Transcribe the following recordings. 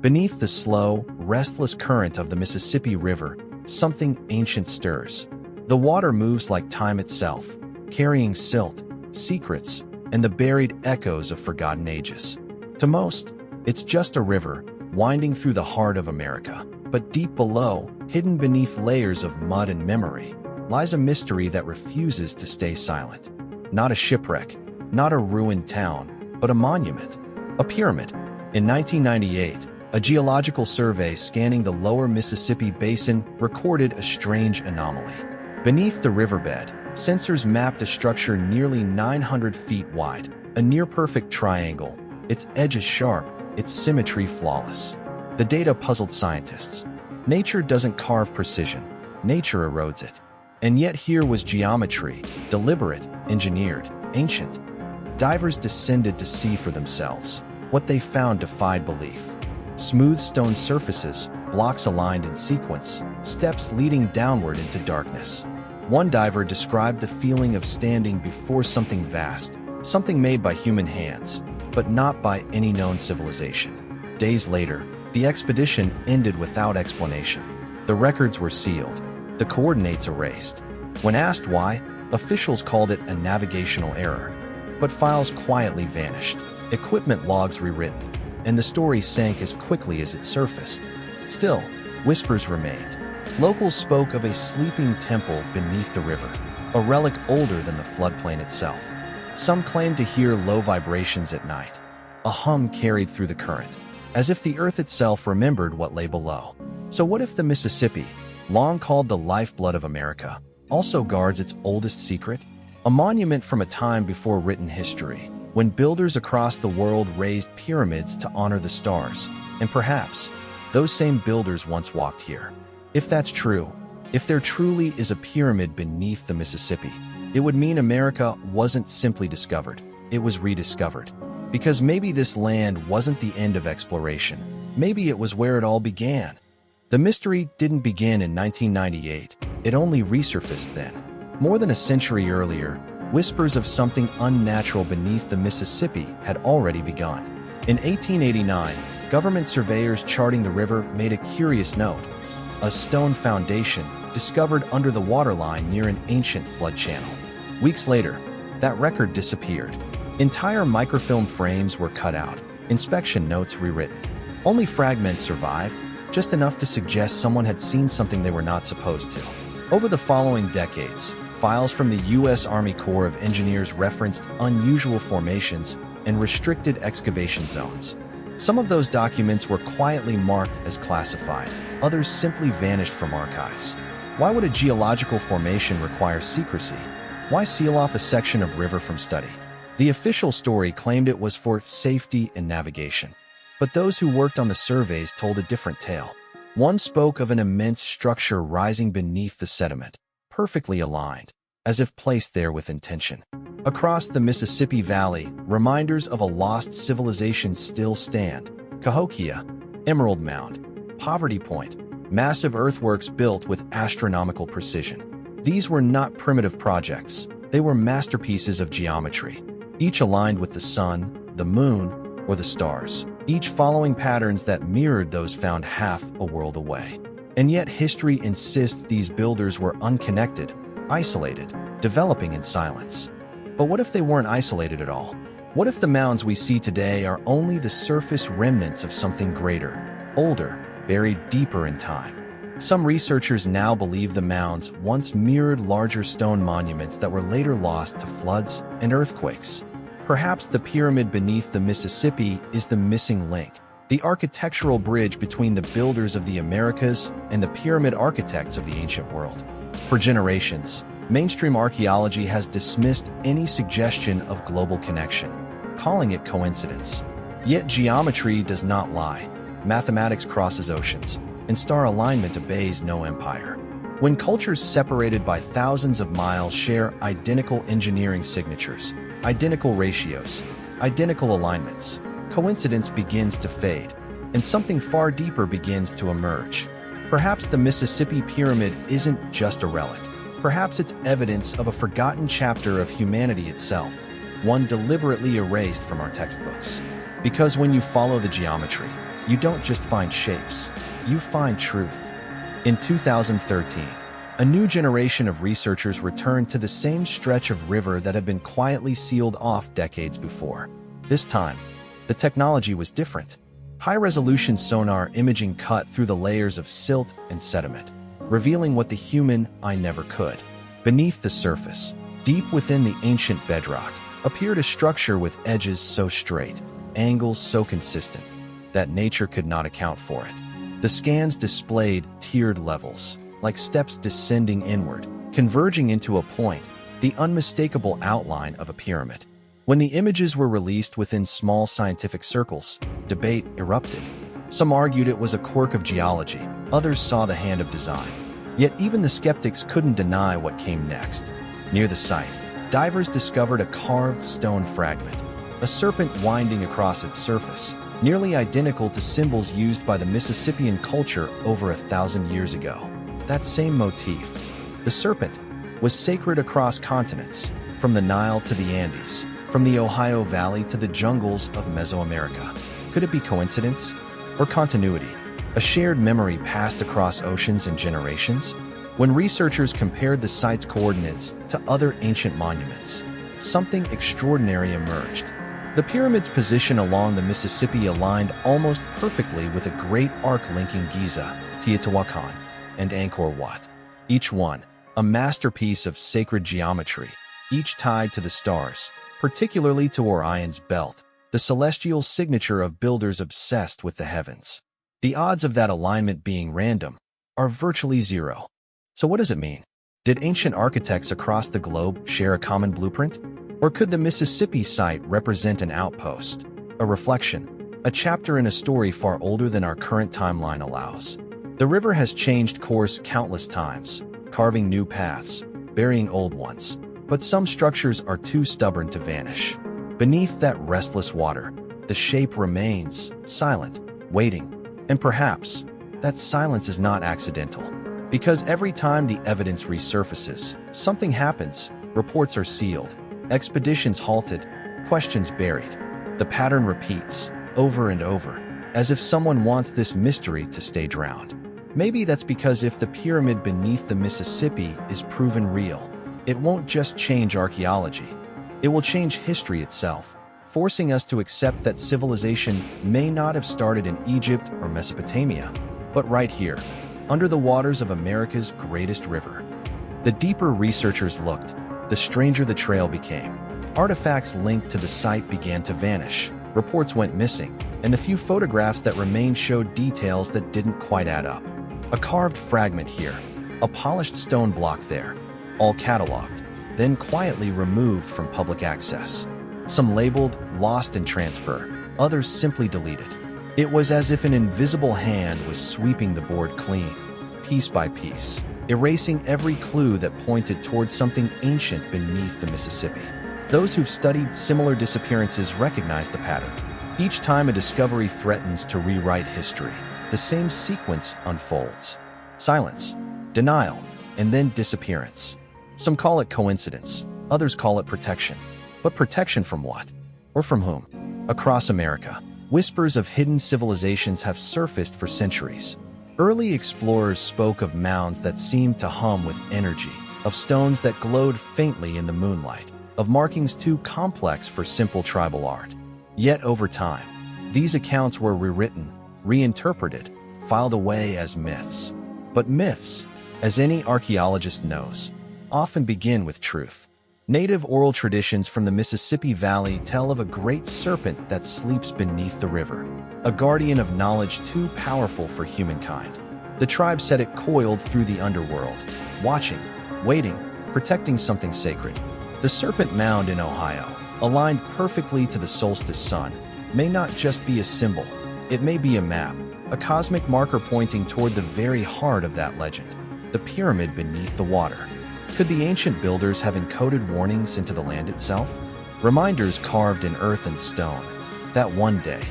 Beneath the slow, restless current of the Mississippi River, something ancient stirs. The water moves like time itself, carrying silt, secrets, and the buried echoes of forgotten ages. To most, it's just a river, winding through the heart of America. But deep below, hidden beneath layers of mud and memory, lies a mystery that refuses to stay silent. Not a shipwreck, not a ruined town, but a monument, a pyramid. In 1998, a geological survey scanning the lower Mississippi basin recorded a strange anomaly. Beneath the riverbed, sensors mapped a structure nearly 900 feet wide, a near-perfect triangle, its edges sharp, its symmetry flawless. The data puzzled scientists. Nature doesn't carve precision, nature erodes it. And yet here was geometry, deliberate, engineered, ancient. Divers descended to see for themselves. What they found defied belief. Smooth stone surfaces, blocks aligned in sequence, steps leading downward into darkness. One diver described the feeling of standing before something vast, something made by human hands, but not by any known civilization. Days later, the expedition ended without explanation. The records were sealed, the coordinates erased. When asked why, officials called it a navigational error. But files quietly vanished, equipment logs rewritten, and the story sank as quickly as it surfaced. Still, whispers remained. Locals spoke of a sleeping temple beneath the river, a relic older than the floodplain itself. Some claimed to hear low vibrations at night, a hum carried through the current, as if the earth itself remembered what lay below. So what if the Mississippi, long called the lifeblood of America, also guards its oldest secret? A monument from a time before written history, when builders across the world raised pyramids to honor the stars, and perhaps those same builders once walked here. If that's true, if there truly is a pyramid beneath the Mississippi, it would mean America wasn't simply discovered, it was rediscovered. Because maybe this land wasn't the end of exploration, maybe it was where it all began. The mystery didn't begin in 1998, it only resurfaced then. More than a century earlier, whispers of something unnatural beneath the Mississippi had already begun. In 1889, government surveyors charting the river made a curious note: a stone foundation discovered under the waterline near an ancient flood channel. Weeks later, that record disappeared. Entire microfilm frames were cut out, inspection notes rewritten. Only fragments survived, just enough to suggest someone had seen something they were not supposed to. Over the following decades, files from the U.S. Army Corps of Engineers referenced unusual formations and restricted excavation zones. Some of those documents were quietly marked as classified, others simply vanished from archives. Why would a geological formation require secrecy? Why seal off a section of river from study? The official story claimed it was for safety and navigation. But those who worked on the surveys told a different tale. One spoke of an immense structure rising beneath the sediment, perfectly aligned, as if placed there with intention. Across the Mississippi Valley, reminders of a lost civilization still stand: Cahokia, Emerald Mound, Poverty Point, massive earthworks built with astronomical precision. These were not primitive projects, they were masterpieces of geometry, each aligned with the sun, the moon, or the stars, each following patterns that mirrored those found half a world away. And yet history insists these builders were unconnected, isolated, developing in silence. But what if they weren't isolated at all? What if the mounds we see today are only the surface remnants of something greater, older, buried deeper in time? Some researchers now believe the mounds once mirrored larger stone monuments that were later lost to floods and earthquakes. Perhaps the pyramid beneath the Mississippi is the missing link, the architectural bridge between the builders of the Americas and the pyramid architects of the ancient world. For generations, mainstream archaeology has dismissed any suggestion of global connection, calling it coincidence. Yet geometry does not lie. Mathematics crosses oceans, and star alignment obeys no empire. When cultures separated by thousands of miles share identical engineering signatures, identical ratios, identical alignments, coincidence begins to fade, and something far deeper begins to emerge. Perhaps the Mississippi Pyramid isn't just a relic. Perhaps it's evidence of a forgotten chapter of humanity itself, one deliberately erased from our textbooks. Because when you follow the geometry, you don't just find shapes, you find truth. In 2013, a new generation of researchers returned to the same stretch of river that had been quietly sealed off decades before. This time, the technology was different. High-resolution sonar imaging cut through the layers of silt and sediment, revealing what the human eye never could. Beneath the surface, deep within the ancient bedrock, appeared a structure with edges so straight, angles so consistent, that nature could not account for it. The scans displayed tiered levels, like steps descending inward, converging into a point, the unmistakable outline of a pyramid. When the images were released within small scientific circles, debate erupted. Some argued it was a quirk of geology, others saw the hand of design. Yet even the skeptics couldn't deny what came next. Near the site, divers discovered a carved stone fragment, a serpent winding across its surface, nearly identical to symbols used by the Mississippian culture over 1,000 years ago. That same motif, the serpent, was sacred across continents, from the Nile to the Andes, from the Ohio Valley to the jungles of Mesoamerica. Could it be coincidence or continuity? A shared memory passed across oceans and generations? When researchers compared the site's coordinates to other ancient monuments, something extraordinary emerged. The pyramid's position along the Mississippi aligned almost perfectly with a great arc linking Giza, Teotihuacan, and Angkor Wat. Each one, a masterpiece of sacred geometry, each tied to the stars, particularly to Orion's belt, the celestial signature of builders obsessed with the heavens. The odds of that alignment being random are virtually zero. So what does it mean? Did ancient architects across the globe share a common blueprint? Or could the Mississippi site represent an outpost, a reflection, a chapter in a story far older than our current timeline allows? The river has changed course countless times, carving new paths, burying old ones. But some structures are too stubborn to vanish. Beneath that restless water, the shape remains, silent, waiting. And perhaps, that silence is not accidental. Because every time the evidence resurfaces, something happens, reports are sealed, expeditions halted, questions buried. The pattern repeats, over and over, as if someone wants this mystery to stay drowned. Maybe that's because if the pyramid beneath the Mississippi is proven real, it won't just change archaeology. It will change history itself, forcing us to accept that civilization may not have started in Egypt or Mesopotamia, but right here, under the waters of America's greatest river. The deeper researchers looked, the stranger the trail became. Artifacts linked to the site began to vanish, reports went missing, and the few photographs that remained showed details that didn't quite add up. A carved fragment here, a polished stone block there, all cataloged, then quietly removed from public access. Some labeled lost in transfer, others simply deleted. It was as if an invisible hand was sweeping the board clean, piece by piece, erasing every clue that pointed towards something ancient beneath the Mississippi. Those who've studied similar disappearances recognize the pattern. Each time a discovery threatens to rewrite history, the same sequence unfolds. Silence, denial, and then disappearance. Some call it coincidence, others call it protection. But protection from what? Or from whom? Across America, whispers of hidden civilizations have surfaced for centuries. Early explorers spoke of mounds that seemed to hum with energy, of stones that glowed faintly in the moonlight, of markings too complex for simple tribal art. Yet over time, these accounts were rewritten, reinterpreted, filed away as myths. But myths, as any archaeologist knows, often begin with truth. Native oral traditions from the Mississippi Valley tell of a great serpent that sleeps beneath the river, a guardian of knowledge too powerful for humankind. The tribe said it coiled through the underworld, watching, waiting, protecting something sacred. The Serpent Mound in Ohio, aligned perfectly to the solstice sun, may not just be a symbol. It may be a map, a cosmic marker pointing toward the very heart of that legend, the pyramid beneath the water. Could the ancient builders have encoded warnings into the land itself? Reminders carved in earth and stone, that one day,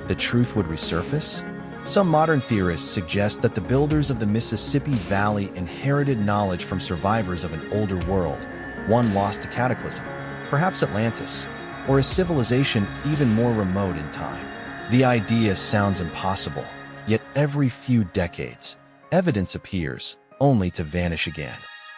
the truth would resurface? Some modern theorists suggest that the builders of the Mississippi Valley inherited knowledge from survivors of an older world, one lost to cataclysm, perhaps Atlantis, or a civilization even more remote in time. The idea sounds impossible, yet every few decades, evidence appears, only to vanish again.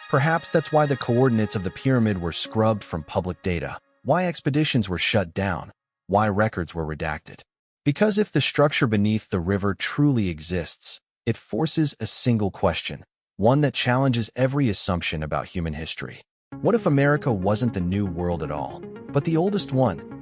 Perhaps that's why the coordinates of the pyramid were scrubbed from public data, why expeditions were shut down, why records were redacted. Because if the structure beneath the river truly exists, it forces a single question, one that challenges every assumption about human history. What if America wasn't the New World at all, but the oldest one?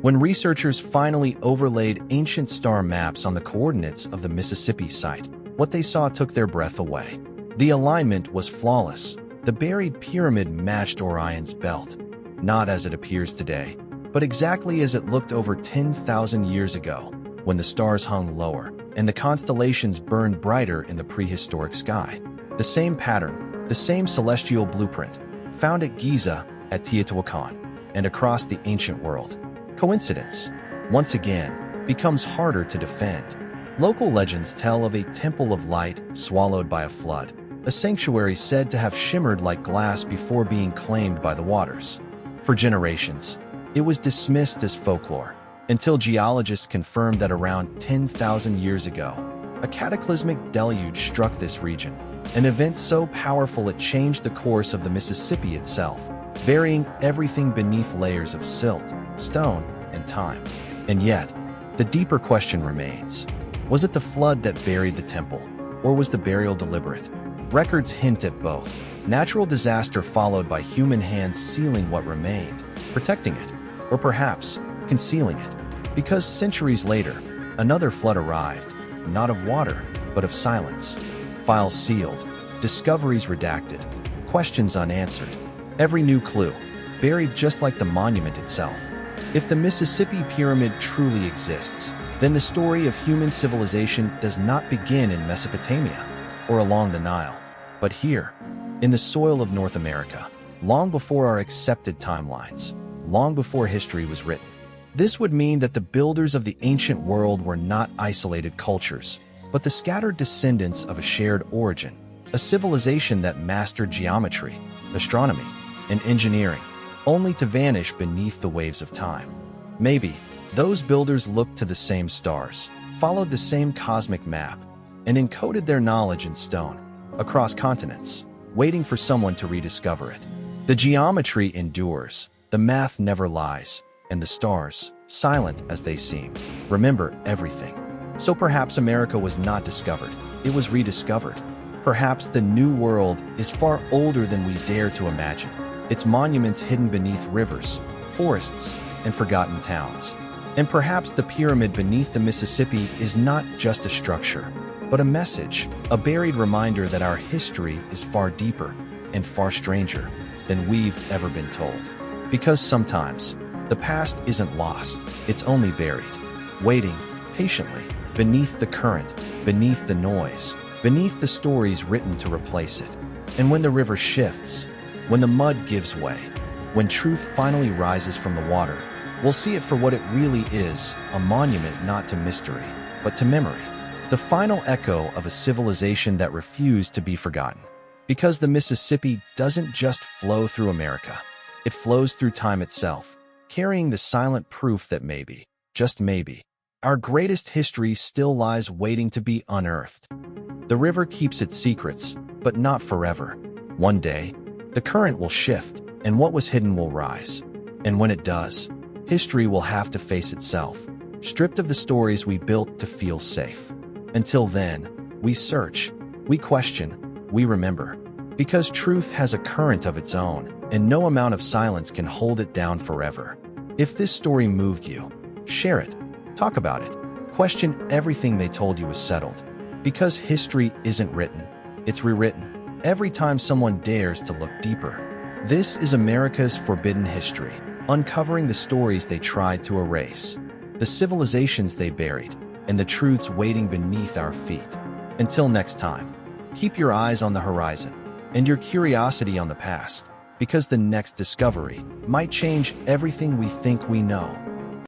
When researchers finally overlaid ancient star maps on the coordinates of the Mississippi site, what they saw took their breath away. The alignment was flawless. The buried pyramid matched Orion's belt, not as it appears today, but exactly as it looked over 10,000 years ago, when the stars hung lower and the constellations burned brighter in the prehistoric sky. The same pattern, the same celestial blueprint, found at Giza, at Teotihuacan, and across the ancient world. Coincidence, once again, becomes harder to defend. Local legends tell of a temple of light swallowed by a flood, a sanctuary said to have shimmered like glass before being claimed by the waters. For generations, it was dismissed as folklore, until geologists confirmed that around 10,000 years ago, a cataclysmic deluge struck this region, an event so powerful it changed the course of the Mississippi itself, burying everything beneath layers of silt, stone, and time. And yet, the deeper question remains. Was it the flood that buried the temple, or was the burial deliberate? Records hint at both. Natural disaster followed by human hands sealing what remained, protecting it, or perhaps concealing it. Because centuries later, another flood arrived, not of water, but of silence. Files sealed, discoveries redacted, questions unanswered. Every new clue, buried just like the monument itself. If the Mississippi Pyramid truly exists, then the story of human civilization does not begin in Mesopotamia or along the Nile, but here, in the soil of North America, long before our accepted timelines, long before history was written. This would mean that the builders of the ancient world were not isolated cultures, but the scattered descendants of a shared origin, a civilization that mastered geometry, astronomy, and engineering, only to vanish beneath the waves of time. Maybe those builders looked to the same stars, followed the same cosmic map, and encoded their knowledge in stone, across continents, waiting for someone to rediscover it. The geometry endures, the math never lies, and the stars, silent as they seem, remember everything. So perhaps America was not discovered, it was rediscovered. Perhaps the New World is far older than we dare to imagine, its monuments hidden beneath rivers, forests, and forgotten towns. And perhaps the pyramid beneath the Mississippi is not just a structure, but a message, a buried reminder that our history is far deeper and far stranger than we've ever been told. Because sometimes, the past isn't lost, it's only buried, waiting patiently beneath the current, beneath the noise, beneath the stories written to replace it. And when the river shifts, when the mud gives way, when truth finally rises from the water, we'll see it for what it really is, a monument not to mystery, but to memory. The final echo of a civilization that refused to be forgotten. Because the Mississippi doesn't just flow through America, it flows through time itself, carrying the silent proof that maybe, just maybe, our greatest history still lies waiting to be unearthed. The river keeps its secrets, but not forever. One day, the current will shift, and what was hidden will rise. And when it does, history will have to face itself, stripped of the stories we built to feel safe. Until then, we search, we question, we remember. Because truth has a current of its own, and no amount of silence can hold it down forever. If this story moved you, share it, talk about it, question everything they told you was settled. Because history isn't written, it's rewritten, every time someone dares to look deeper. This is America's forbidden history, uncovering the stories they tried to erase, the civilizations they buried, and the truths waiting beneath our feet. Until next time, keep your eyes on the horizon and your curiosity on the past, because the next discovery might change everything we think we know.